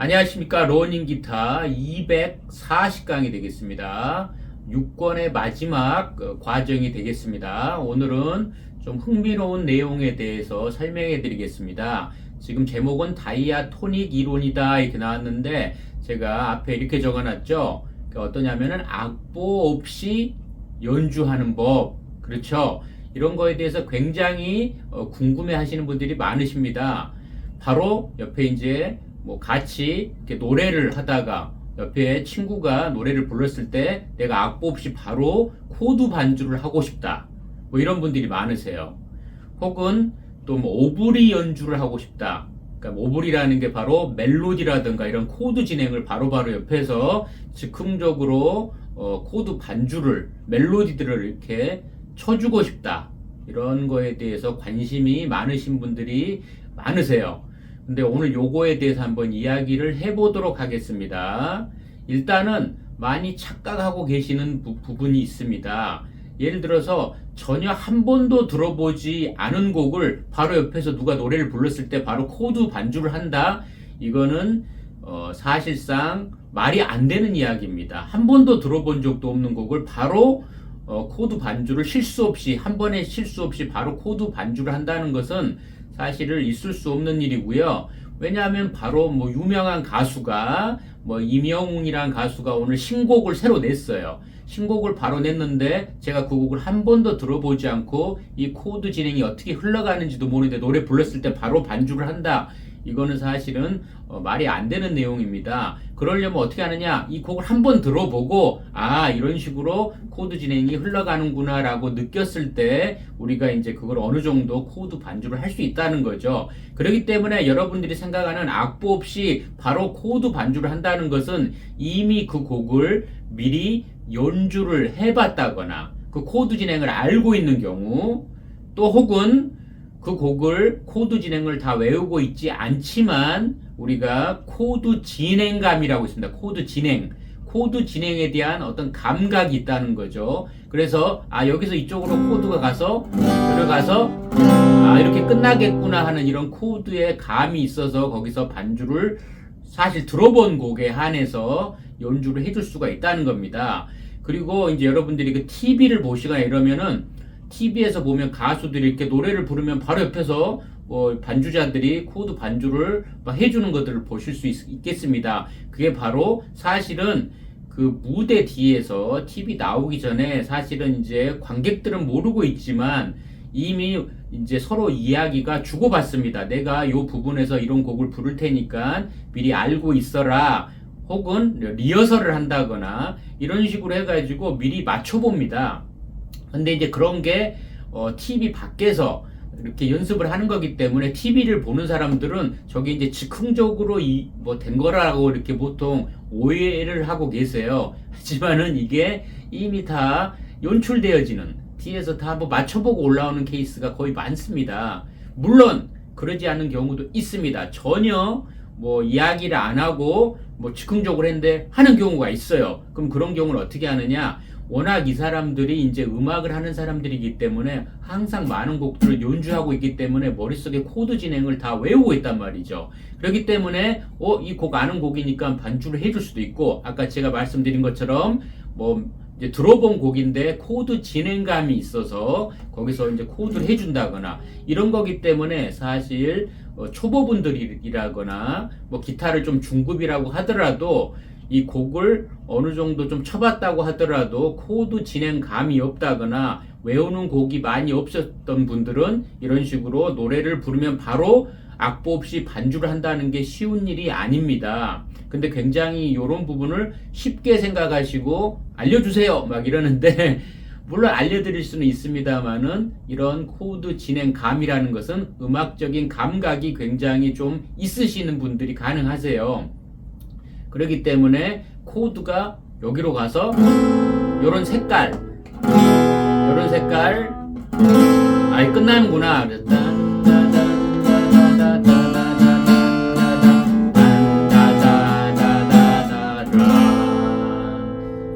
안녕하십니까. 러닝 기타 240강이 되겠습니다. 6권의 마지막 과정이 되겠습니다. 오늘은 좀 흥미로운 내용에 대해서 설명해 드리겠습니다. 지금 제목은 다이아토닉 이론이다 이렇게 나왔는데 제가 앞에 이렇게 적어 놨죠. 어떠냐면은 악보 없이 연주하는 법. 그렇죠. 이런 거에 대해서 굉장히 궁금해 하시는 분들이 많으십니다. 바로 옆에 이제 뭐 같이 이렇게 노래를 하다가 옆에 친구가 노래를 불렀을 때 내가 악보 없이 바로 코드 반주를 하고 싶다. 뭐 이런 분들이 많으세요. 혹은 또 뭐 오브리 연주를 하고 싶다. 그러니까 오브리라는 게 바로 멜로디라든가 이런 코드 진행을 바로바로 옆에서 즉흥적으로 코드 반주를 멜로디들을 이렇게 쳐주고 싶다. 이런 거에 대해서 관심이 많으신 분들이 많으세요. 근데 오늘 요거에 대해서 한번 이야기를 해보도록 하겠습니다. 일단은 많이 착각하고 계시는 부분이 있습니다. 예를 들어서 전혀 한 번도 들어보지 않은 곡을 바로 옆에서 누가 노래를 불렀을 때 바로 코드 반주를 한다. 이거는 사실상 말이 안 되는 이야기입니다. 한 번도 들어본 적도 없는 곡을 바로 코드 반주를 실수 없이 한 번에 실수 없이 바로 코드 반주를 한다는 것은 사실은 있을 수 없는 일이고요. 왜냐하면 바로 뭐 유명한 가수가 뭐 임영웅이라는 가수가 오늘 신곡을 새로 냈어요. 신곡을 바로 냈는데 제가 그 곡을 한 번도 들어보지 않고 이 코드 진행이 어떻게 흘러가는지도 모르는데 노래 불렀을 때 바로 반주를 한다. 이거는 사실은 말이 안 되는 내용입니다. 그러려면 어떻게 하느냐? 이 곡을 한번 들어보고 이런 식으로 코드 진행이 흘러가는구나 라고 느꼈을 때 우리가 이제 그걸 어느 정도 코드 반주를 할 수 있다는 거죠. 그렇기 때문에 여러분들이 생각하는 악보 없이 바로 코드 반주를 한다는 것은 이미 그 곡을 미리 연주를 해봤다거나 그 코드 진행을 알고 있는 경우, 또 혹은 그 곡을 코드 진행을 다 외우고 있지 않지만 우리가 코드 진행감이라고 있습니다. 코드 진행에 대한 어떤 감각이 있다는 거죠. 그래서 여기서 이쪽으로 코드가 가서 들어가서 이렇게 끝나겠구나 하는 이런 코드의 감이 있어서 거기서 반주를 사실 들어본 곡에 한해서 연주를 해줄 수가 있다는 겁니다. 그리고 이제 여러분들이 그 TV를 보시거나 이러면은 TV에서 보면 가수들이 이렇게 노래를 부르면 바로 옆에서 반주자들이 코드 반주를 해주는 것들을 보실 수 있겠습니다. 그게 바로 사실은 그 무대 뒤에서 TV 나오기 전에 사실은 이제 관객들은 모르고 있지만 이미 이제 서로 이야기가 주고받습니다. 내가 요 부분에서 이런 곡을 부를 테니까 미리 알고 있어라. 혹은 리허설을 한다거나 이런 식으로 해가지고 미리 맞춰봅니다. 근데 이제 그런 게 TV 밖에서 이렇게 연습을 하는 거기 때문에 TV를 보는 사람들은 저게 이제 즉흥적으로 된 거라고 이렇게 보통 오해를 하고 계세요. 하지만은 이게 이미 다 연출되어지는 뒤에서 다 뭐 맞춰보고 올라오는 케이스가 거의 많습니다. 물론 그러지 않은 경우도 있습니다. 전혀 뭐 이야기를 안 하고 뭐 즉흥적으로 했는데 하는 경우가 있어요. 그럼 그런 경우는 어떻게 하느냐? 워낙 이 사람들이 이제 음악을 하는 사람들이기 때문에 항상 많은 곡들을 연주하고 있기 때문에 머릿속에 코드 진행을 다 외우고 있단 말이죠. 그렇기 때문에 이 곡 아는 곡이니까 반주를 해줄 수도 있고, 아까 제가 말씀드린 것처럼 뭐 이제 들어본 곡인데 코드 진행감이 있어서 거기서 이제 코드를 해준다거나 이런 거기 때문에 사실 초보분들이라거나 뭐 기타를 좀 중급이라고 하더라도 이 곡을 어느 정도 좀 쳐봤다고 하더라도 코드 진행감이 없다거나 외우는 곡이 많이 없었던 분들은 이런 식으로 노래를 부르면 바로 악보 없이 반주를 한다는 게 쉬운 일이 아닙니다. 근데 굉장히 이런 부분을 쉽게 생각하시고 알려주세요 막 이러는데 물론 알려드릴 수는 있습니다만은 이런 코드 진행감이라는 것은 음악적인 감각이 굉장히 좀 있으시는 분들이 가능하세요. 그렇기 때문에 코드가 여기로 가서 요런 색깔 끝나는구나.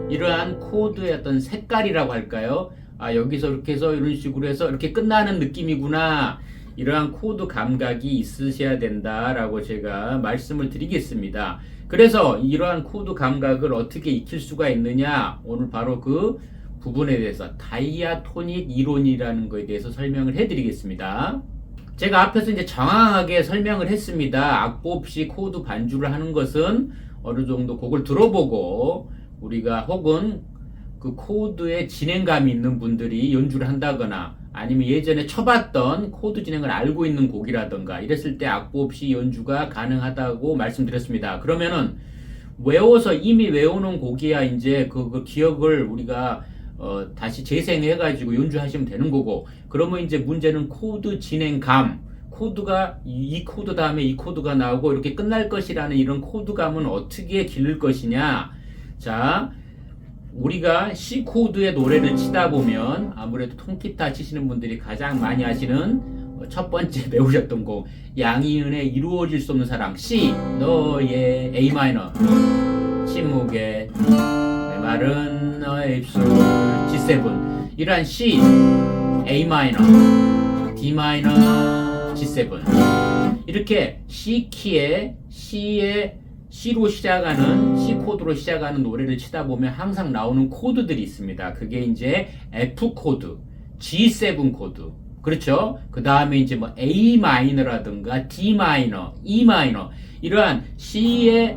이러한 코드의 어떤 색깔이라고 할까요? 여기서 이렇게 해서 이런 식으로 해서 이렇게 끝나는 느낌이구나. 이러한 코드 감각이 있으셔야 된다라고 제가 말씀을 드리겠습니다. 그래서 이러한 코드 감각을 어떻게 익힐 수가 있느냐, 오늘 바로 그 부분에 대해서 다이아토닉 이론이라는 것에 대해서 설명을 해드리겠습니다. 제가 앞에서 이제 정확하게 설명을 했습니다. 악보 없이 코드 반주를 하는 것은 어느 정도 곡을 들어보고 우리가 혹은 그 코드에 진행감이 있는 분들이 연주를 한다거나 아니면 예전에 쳐봤던 코드 진행을 알고 있는 곡이라던가 이랬을 때 악보 없이 연주가 가능하다고 말씀드렸습니다. 그러면은 외워서 이미 외워놓은 곡이야 이제 그 기억을 우리가 다시 재생해가지고 연주하시면 되는 거고, 그러면 이제 문제는 코드 진행감, 코드가 이 코드 다음에 이 코드가 나오고 이렇게 끝날 것이라는 이런 코드감은 어떻게 기를 것이냐. 자, 우리가 C 코드의 노래를 치다 보면 아무래도 통기타 치시는 분들이 가장 많이 하시는 첫 번째 배우셨던 곡, 양희은의 이루어질 수 없는 사랑, C, 너의 A 마이너, 침묵의 메마른 너의 입술, G7, 이러한 C, A 마이너, D 마이너, G7, 이렇게 C 키에 C로 시작하는, C 코드로 시작하는 노래를 치다 보면 항상 나오는 코드들이 있습니다. 그게 이제 F 코드, G7 코드, 그렇죠? 그 다음에 이제 뭐 A 마이너라든가 D 마이너, E 마이너, 이러한 C의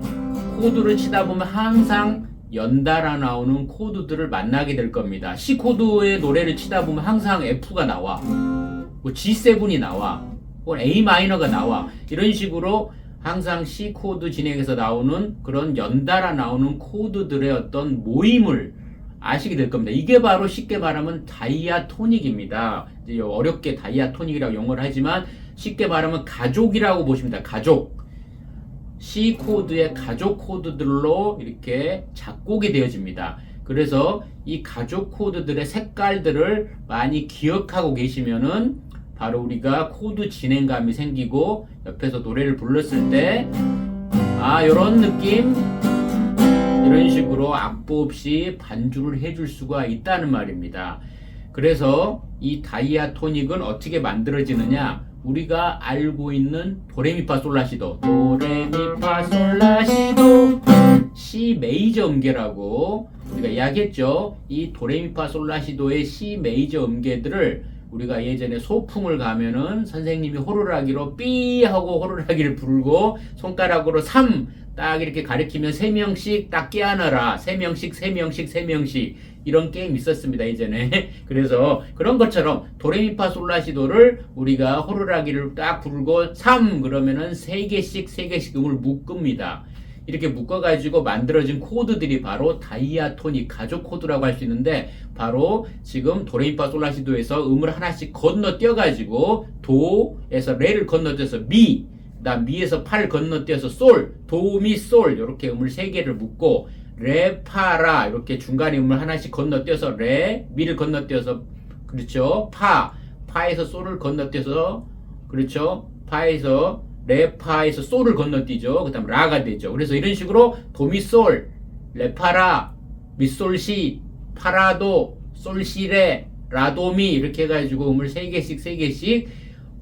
코드를 치다 보면 항상 연달아 나오는 코드들을 만나게 될 겁니다. C 코드의 노래를 치다 보면 항상 F가 나와, 뭐 G7이 나와, 혹은 A 마이너가 나와, 이런 식으로 항상 C 코드 진행에서 나오는 그런 연달아 나오는 코드들의 어떤 모임을 아시게 될 겁니다. 이게 바로 쉽게 말하면 다이아토닉입니다. 이제 어렵게 다이아토닉이라고 용어를 하지만 쉽게 말하면 가족이라고 보십니다. 가족. C 코드의 가족 코드들로 이렇게 작곡이 되어집니다. 그래서 이 가족 코드들의 색깔들을 많이 기억하고 계시면은 바로 우리가 코드 진행감이 생기고 옆에서 노래를 불렀을 때 요런 느낌, 이런 식으로 악보 없이 반주를 해줄 수가 있다는 말입니다. 그래서 이 다이아토닉은 어떻게 만들어지느냐, 우리가 알고 있는 도레미파솔라시도, 도레미파솔라시도, C 메이저 음계라고 우리가 이야기했죠. 이 도레미파솔라시도의 C 메이저 음계들을 우리가 예전에 소풍을 가면은 선생님이 호루라기로 삐 하고 호루라기를 불고 손가락으로 3 딱 이렇게 가리키면 3명씩 딱 깨어나라, 3명씩 이런 게임 있었습니다 예전에. 그래서 그런 것처럼 도레미파솔라시도를 우리가 호루라기를 딱 불고 3 그러면은 3개씩 음을 묶습니다. 이렇게 묶어가지고 만들어진 코드들이 바로 다이아토닉 가족 코드라고 할 수 있는데, 바로 지금 도레미파솔라시도에서 음을 하나씩 건너뛰어가지고 도에서 레를 건너뛰어서 미, 그다음 미에서 파를 건너뛰어서 솔, 도, 미, 솔 이렇게 음을 3개를 묶고, 레, 파, 라 이렇게 중간에 음을 하나씩 건너뛰어서 레, 미를 건너뛰어서, 그렇죠, 파에서 솔을 건너뛰어서, 그렇죠, 파에서 레파에서 솔을 건너뛰죠. 그 다음 라가 되죠. 그래서 이런 식으로 도미솔, 레파라, 미솔시, 파라도, 솔시레, 라도미 이렇게 해가지고 음을 3개씩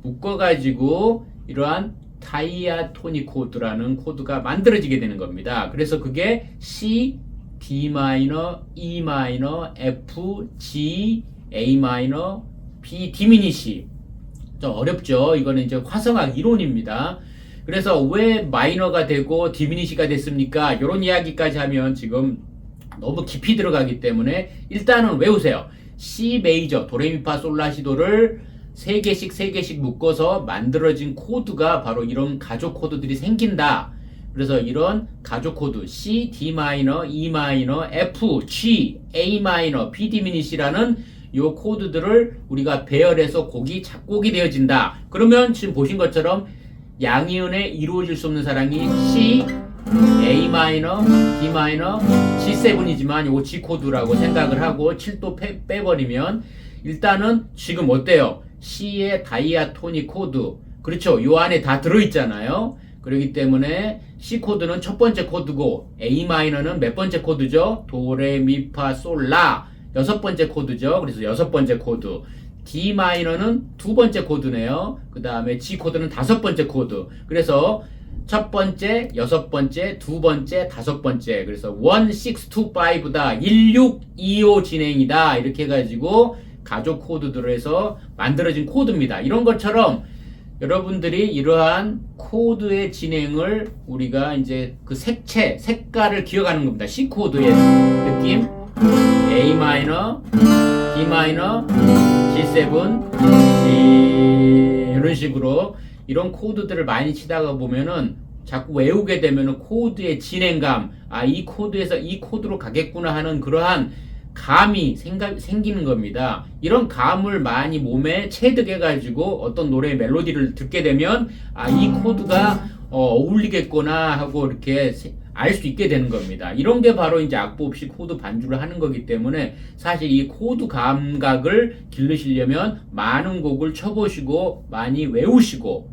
묶어가지고 이러한 다이아토닉 코드라는 코드가 만들어지게 되는 겁니다. 그래서 그게 C, D 마이너, E 마이너, F, G, A 마이너, B 디미니시. 좀 어렵죠. 이거는 이제 화성학 이론입니다. 그래서 왜 마이너가 되고 디미니시가 됐습니까? 이런 이야기까지 하면 지금 너무 깊이 들어가기 때문에 일단은 외우세요. C 메이저, 도레미파솔라시도를 3개씩 묶어서 만들어진 코드가 바로 이런 가족 코드들이 생긴다. 그래서 이런 가족 코드 C, D 마이너, E 마이너, F, G, A 마이너, B 디미니시라는 요 코드들을 우리가 배열해서 곡이 작곡이 되어진다. 그러면 지금 보신 것처럼 양희은의 이루어질 수 없는 사랑이 C, A 마이너, D 마이너, G7이지만 요 G 코드라고 생각을 하고 7도 빼버리면 일단은 지금 어때요? C의 다이아토닉 코드, 그렇죠? 요 안에 다 들어있잖아요. 그렇기 때문에 C 코드는 첫 번째 코드고 A 마이너는 몇 번째 코드죠? 도, 레, 미, 파, 솔, 라 6번째 코드죠. 그래서 6번째 코드. D 마이너는 두 번째 코드네요. 그 다음에 G 코드는 다섯 번째 코드. 그래서 첫 번째, 여섯 번째, 두 번째, 다섯 번째. 그래서 1, 6, 2, 5다. 1, 6, 2, 5 진행이다. 이렇게 해가지고 가족 코드들을 해서 만들어진 코드입니다. 이런 것처럼 여러분들이 이러한 코드의 진행을 우리가 이제 그 색채, 색깔을 기억하는 겁니다. C 코드의 느낌. A 마이너, D 마이너, G7, G 이런 식으로 이런 코드들을 많이 치다가 보면은 자꾸 외우게 되면은 코드의 진행감, 아, 이 코드에서 이 코드로 가겠구나 하는 그러한 감이 생기는 겁니다. 이런 감을 많이 몸에 체득해가지고 어떤 노래의 멜로디를 듣게 되면 아, 이 코드가 어울리겠구나 하고 이렇게 알 수 있게 되는 겁니다. 이런 게 바로 이제 악보 없이 코드 반주를 하는 거기 때문에 사실 이 코드 감각을 기르시려면 많은 곡을 쳐보시고 많이 외우시고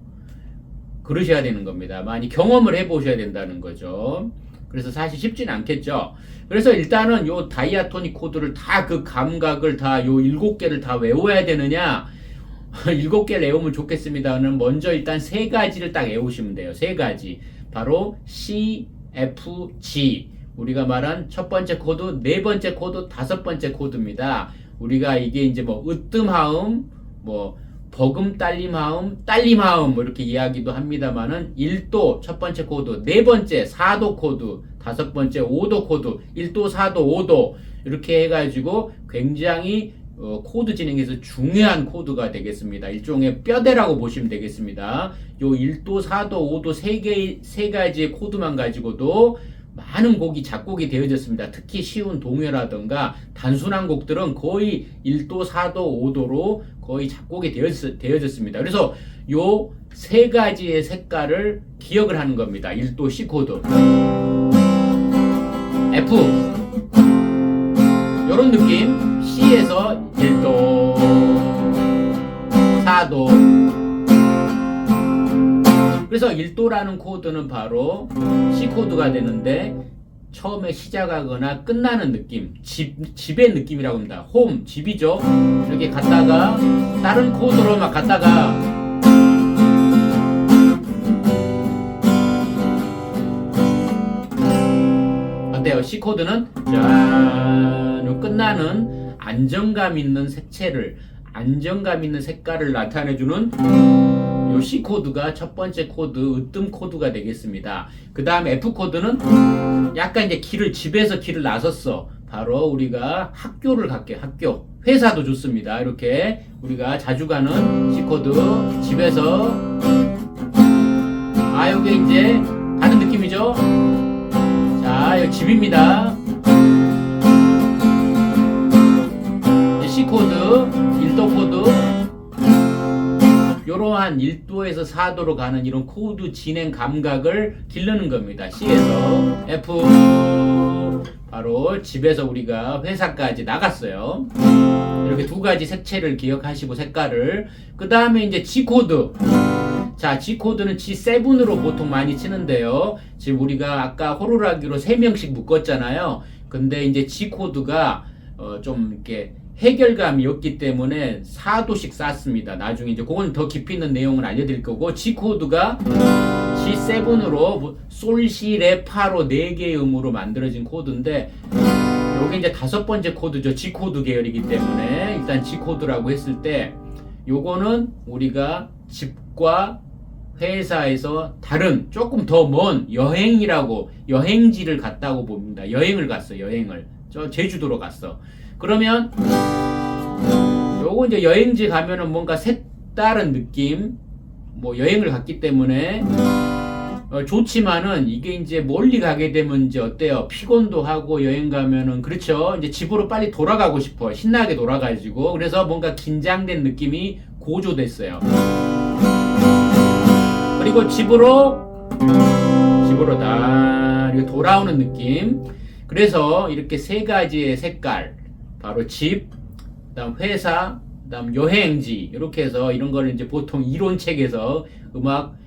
그러셔야 되는 겁니다. 많이 경험을 해보셔야 된다는 거죠. 그래서 사실 쉽진 않겠죠. 그래서 일단은 요 다이아토닉 코드를 다 그 감각을 다 요 7개를 다 외워야 되느냐? 7개를 외우면 좋겠습니다는 먼저 일단 세 가지를 딱 외우시면 돼요. 세 가지. 바로 C, F, G. 우리가 말한 첫 번째 코드, 네 번째 코드, 다섯 번째 코드입니다. 우리가 이게 이제 뭐 으뜸하음, 뭐 버금 딸림하음, 딸림하음 뭐 이렇게 이야기도 합니다만은 1도 첫 번째 코드, 네 번째 4도 코드, 다섯 번째 5도 코드, 1도, 4도, 5도 이렇게 해가지고 굉장히 코드 진행에서 중요한 코드가 되겠습니다. 일종의 뼈대라고 보시면 되겠습니다. 요 1도, 4도, 5도 세 가지의 코드만 가지고도 많은 곡이 작곡이 되어졌습니다. 특히 쉬운 동요라든가 단순한 곡들은 거의 1도, 4도, 5도로 거의 작곡이 되어졌습니다. 그래서 요 세 가지의 색깔을 기억을 하는 겁니다. 1도 C 코드, F 요런 느낌, C에서 1도, 4도. 그래서 1도라는 코드는 바로 C 코드가 되는데 처음에 시작하거나 끝나는 느낌, 집의 느낌이라고 합니다. 홈, 집이죠. 이렇게 갔다가 다른 코드로 막 갔다가 어때요? C 코드는 짠 끝나는 안정감 있는 색채를, 안정감 있는 색깔을 나타내주는 요 C 코드가 첫 번째 코드, 으뜸 코드가 되겠습니다. 그 다음에 F 코드는 약간 이제 집에서 길을 나섰어. 바로 우리가 학교를 갈게요. 학교. 회사도 좋습니다. 이렇게 우리가 자주 가는 C 코드, 집에서. 아, 요게 이제 가는 느낌이죠? 자, 여기 집입니다. C 코드, 1도 코드. 이러한 1도에서 4도로 가는 이런 코드 진행 감각을 기르는 겁니다. C에서 F, 바로 집에서 우리가 회사까지 나갔어요. 이렇게 두 가지 색채를 기억하시고 색깔을. 그 다음에 이제 G 코드. 자, G 코드는 G7으로 보통 많이 치는데요. 지금 우리가 아까 호루라기로 3명씩 묶었잖아요. 근데 이제 G 코드가 좀 이렇게 해결감이 없기 때문에 4도씩 쌓습니다. 나중에 이제 그건 더 깊이 있는 내용을 알려드릴 거고, G 코드가 G7으로 솔, 시, 레, 파로 4개의 음으로 만들어진 코드인데, 요게 이제 다섯 번째 코드죠. G 코드 계열이기 때문에 일단 G 코드라고 했을 때 요거는 우리가 집과 회사에서 다른 조금 더 먼 여행이라고, 여행지를 갔다고 봅니다. 여행을 갔어. 여행을 저 제주도로 갔어. 그러면 요거 이제 여행지 가면은 뭔가 색다른 느낌, 뭐 여행을 갔기 때문에 좋지만은 이게 이제 멀리 가게 되면 이제 어때요? 피곤도 하고 여행 가면은, 그렇죠? 이제 집으로 빨리 돌아가고 싶어. 신나게 돌아가지고. 그래서 뭔가 긴장된 느낌이 고조됐어요. 그리고 집으로 다 이렇게 돌아오는 느낌. 그래서 이렇게 세 가지의 색깔, 바로 집, 그다음 회사, 그다음 여행지, 이렇게 해서 이런 거를 이제 보통 이론책에서 음악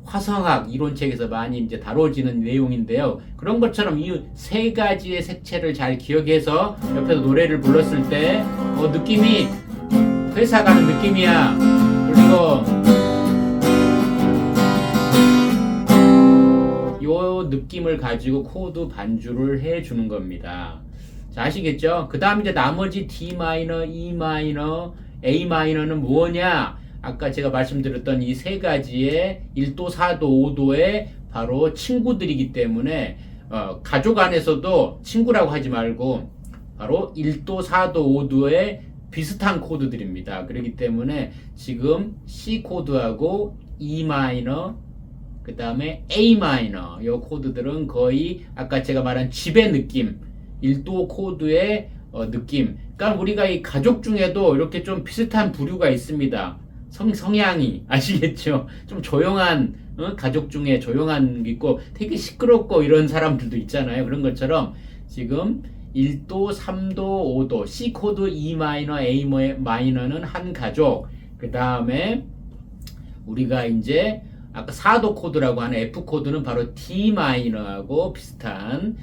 화성학 이론책에서 많이 이제 다뤄지는 내용인데요. 그런 것처럼 이 세 가지의 색채를 잘 기억해서 옆에서 노래를 불렀을 때 느낌이 회사 가는 느낌이야. 그리고 요 느낌을 가지고 코드 반주를 해주는 겁니다. 자, 아시겠죠? 그 다음 이제 나머지 D 마이너, E 마이너, A 마이너는 뭐냐? 아까 제가 말씀드렸던 이 세 가지의 1도, 4도, 5도의 바로 친구들이기 때문에 가족 안에서도 친구라고 하지 말고 바로 1도, 4도, 5도의 비슷한 코드들입니다. 그렇기 때문에 지금 C 코드하고 E 마이너, 그 다음에 A 마이너, 이 코드들은 거의 아까 제가 말한 집의 느낌, 1도 코드의 느낌. 그러니까 우리가 이 가족 중에도 이렇게 좀 비슷한 부류가 있습니다. 성향이 아시겠죠? 좀 조용한 가족 중에 조용한 게 있고 되게 시끄럽고 이런 사람들도 있잖아요. 그런 것처럼 지금 1도, 3도, 5도, C 코드, E 마이너, A 마이너는 한 가족. 그 다음에 우리가 이제 아까 4도 코드라고 하는 F 코드는 바로 D 마이너하고 비슷한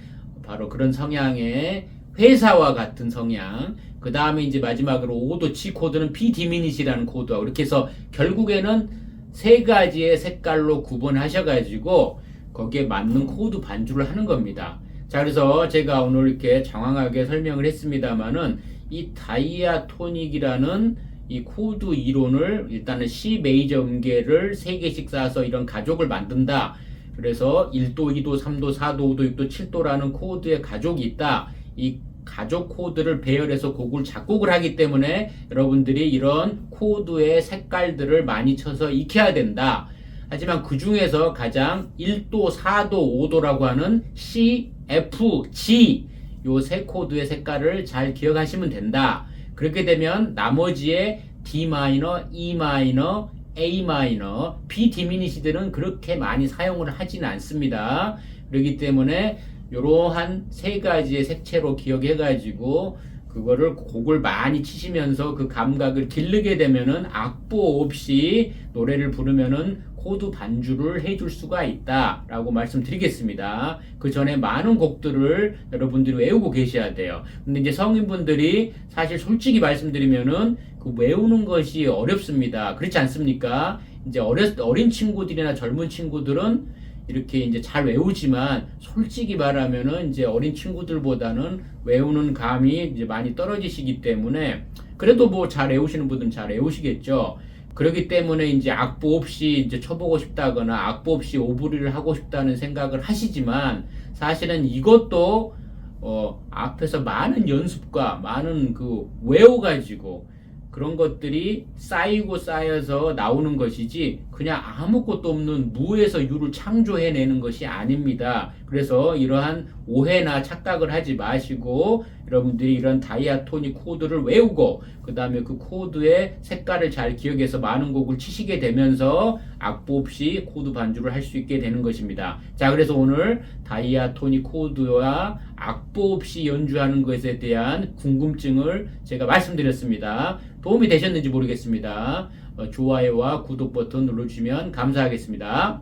바로 그런 성향의 회사와 같은 성향. 그 다음에 이제 마지막으로 5도 G 코드는 B 디미니시라는 코드하고 이렇게 해서 결국에는 세 가지의 색깔로 구분하셔가지고 거기에 맞는 코드 반주를 하는 겁니다. 자, 그래서 제가 오늘 이렇게 장황하게 설명을 했습니다만은 이 다이아토닉이라는 이 코드 이론을 일단은 C 메이저 음계를 3개씩 쌓아서 이런 가족을 만든다. 그래서 1도, 2도, 3도, 4도, 5도, 6도, 7도라는 코드의 가족이 있다. 이 가족 코드를 배열해서 곡을 작곡을 하기 때문에 여러분들이 이런 코드의 색깔들을 많이 쳐서 익혀야 된다. 하지만 그 중에서 가장 1도, 4도, 5도라고 하는 C, F, G 요 세 코드의 색깔을 잘 기억하시면 된다. 그렇게 되면 나머지의 D 마이너, E 마이너, A 마이너, B 디미니시들은 그렇게 많이 사용을 하지는 않습니다. 그렇기 때문에 이러한 세 가지의 색채로 기억해가지고 그거를 곡을 많이 치시면서 그 감각을 기르게 되면은 악보 없이 노래를 부르면은 코드 반주를 해줄 수가 있다라고 말씀드리겠습니다. 그 전에 많은 곡들을 여러분들이 외우고 계셔야 돼요. 근데 이제 성인분들이 사실 솔직히 말씀드리면은 그 외우는 것이 어렵습니다. 그렇지 않습니까? 이제 어린 친구들이나 젊은 친구들은 이렇게 이제 잘 외우지만 솔직히 말하면은 이제 어린 친구들보다는 외우는 감이 이제 많이 떨어지시기 때문에 그래도 뭐 잘 외우시는 분들은 잘 외우시겠죠. 그렇기 때문에 이제 악보 없이 이제 쳐보고 싶다거나 악보 없이 오브리를 하고 싶다는 생각을 하시지만 사실은 이것도 앞에서 많은 연습과 많은 그 외워가지고 그런 것들이 쌓이고 쌓여서 나오는 것이지 그냥 아무것도 없는 무에서 유를 창조해내는 것이 아닙니다. 그래서 이러한 오해나 착각을 하지 마시고 여러분들이 이런 다이아토닉 코드를 외우고 그 다음에 그 코드의 색깔을 잘 기억해서 많은 곡을 치시게 되면서 악보 없이 코드 반주를 할 수 있게 되는 것입니다. 자, 그래서 오늘 다이아토닉 코드와 악보 없이 연주하는 것에 대한 궁금증을 제가 말씀드렸습니다. 도움이 되셨는지 모르겠습니다. 좋아요와 구독 버튼 눌러주시면 감사하겠습니다.